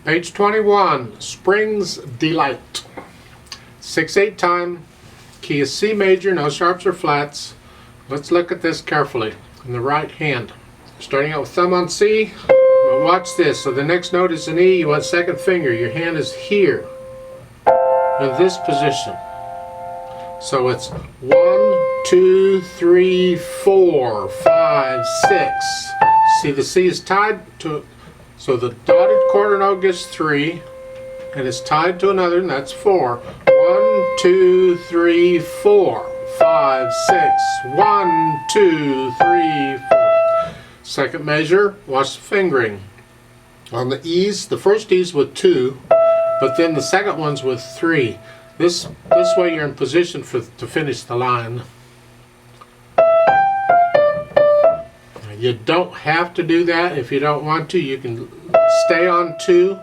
Page 21, Spring's Delight. 6/8 time, key is C major, no sharps or flats. Let's look at this carefully in the right hand. Starting out with thumb on C, but watch this. So the next note is an E, you want second finger. Your hand is here in this position. So it's 1, 2, 3, 4, 5, 6. See, the C is tied to, so the dotted quarter note gets 3, and it's tied to another, and that's 4. 1, 2, 3, 4, 5, 6. 1, 2, 3, 4. Second measure, watch the fingering. On the E's, the first E's with 2, but then the second one's with 3. This way you're in position to finish the line. You don't have to do that if you don't want to. You can stay on 2,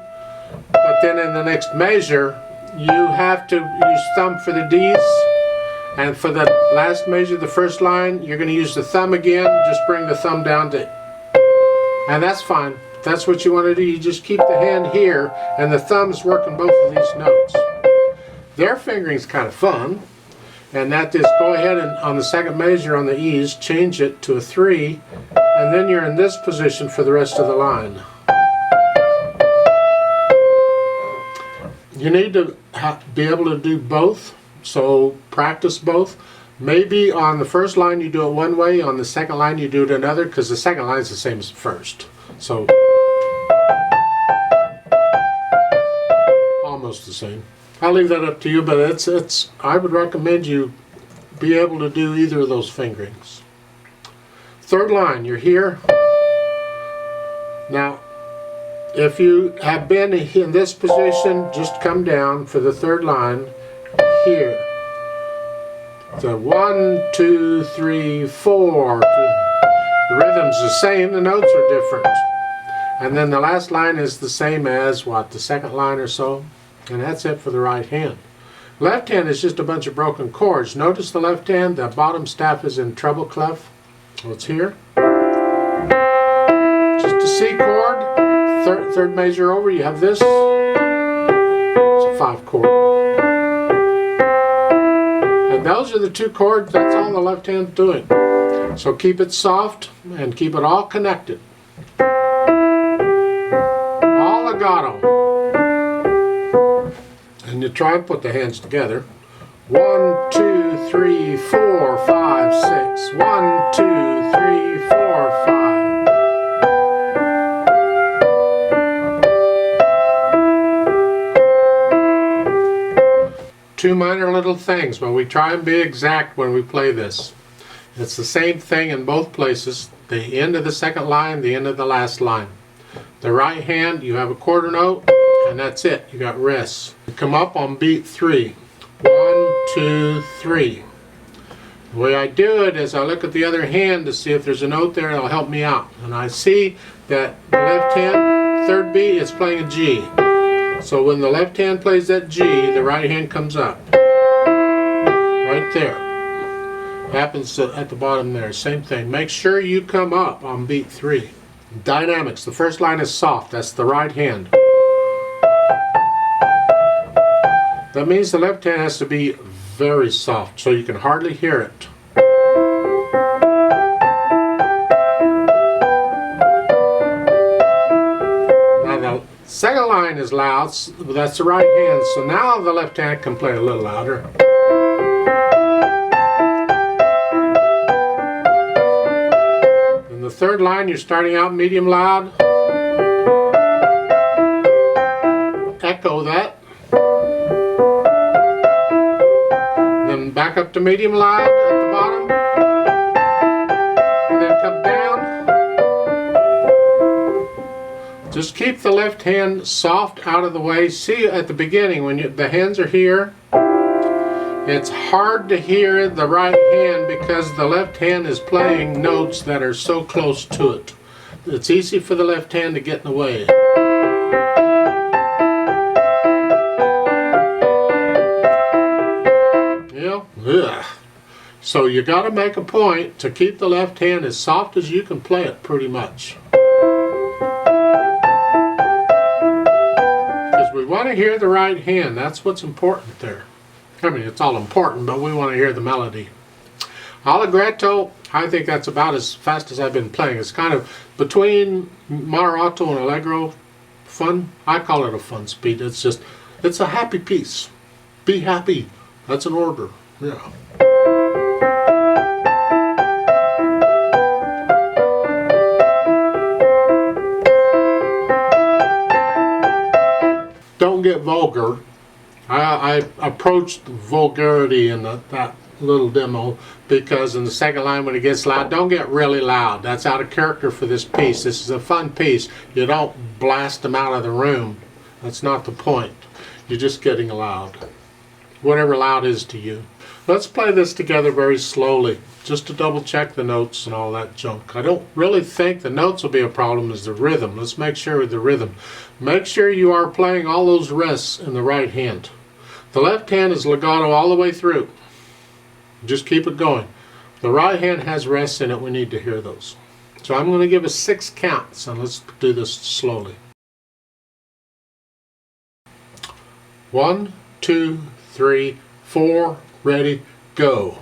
but then in the next measure you have to use thumb for the D's, and for the last measure, the first line, you're going to use the thumb again. Just bring the thumb down to, and that's fine. If that's what you want to do, you just keep the hand here and the thumb's working both of these notes. Their fingering is kind of fun, and that is go ahead and on the second measure on the E's, change it to a 3, and then you're in this position for the rest of the line. You need to be able to do both, so practice both. Maybe on the first line you do it one way, on the second line you do it another, because the second line is the same as the first. So almost the same. I'll leave that up to you, but I would recommend you be able to do either of those fingerings. Third line, you're here. Now, if you have been in this position, just come down for the third line here. So 1, 2, 3, 4. The rhythm's the same, the notes are different. And then the last line is the same as what, the second line or so? And that's it for the right hand. Left hand is just a bunch of broken chords. Notice the left hand, the bottom staff is in treble clef. So it's here. Just a C chord. Third measure over, you have this. It's a 5 chord. And those are the 2 chords, that's all the left hand's doing. So keep it soft and keep it all connected. All legato. And you try and put the hands together. 1, 2, 3, 4, 5, 6. 1, 2, 3, 4, 5. Two minor little things, but we try and be exact when we play this. It's the same thing in both places. The end of the second line, the end of the last line. The right hand, you have a quarter note, and that's it. You got rests. You come up on beat 3. 1, 2, 3. The way I do it is I look at the other hand to see if there's a note there that'll help me out. And I see that the left hand, third beat, is playing a G. So when the left hand plays that G, the right hand comes up. Right there. Happens at the bottom there. Same thing. Make sure you come up on beat 3. Dynamics. The first line is soft. That's the right hand. That means the left hand has to be very soft so you can hardly hear it. Now the second line is loud. That's the right hand. So now the left hand can play a little louder. In the third line, you're starting out medium loud. Echo that. Then back up to medium loud at the bottom. And then come down. Just keep the left hand soft out of the way. See at the beginning when the hands are here, it's hard to hear the right hand because the left hand is playing notes that are so close to it. It's easy for the left hand to get in the way. Yeah. So you got to make a point to keep the left hand as soft as you can play it, pretty much. want to hear the right hand. That's what's important there. I mean, it's all important, but we want to hear the melody. Allegretto, I think that's about as fast as I've been playing. It's kind of between Moderato and Allegro. Fun. I call it a fun speed. It's just, it's a happy piece. Be happy. That's an order. Yeah. Don't get vulgar. I approached vulgarity in that little demo because in the second line when it gets loud, don't get really loud. That's out of character for this piece. This is a fun piece. You don't blast them out of the room. That's not the point. You're just getting loud. Whatever loud is to you. Let's play this together very slowly, just to double check the notes and all that junk. I don't really think the notes will be a problem, as the rhythm. Let's make sure with the rhythm. Make sure you are playing all those rests in the right hand. The left hand is legato all the way through. Just keep it going. The right hand has rests in it. We need to hear those. So I'm going to give us 6 counts, and let's do this slowly. 1, 2, 3, 4, ready, go.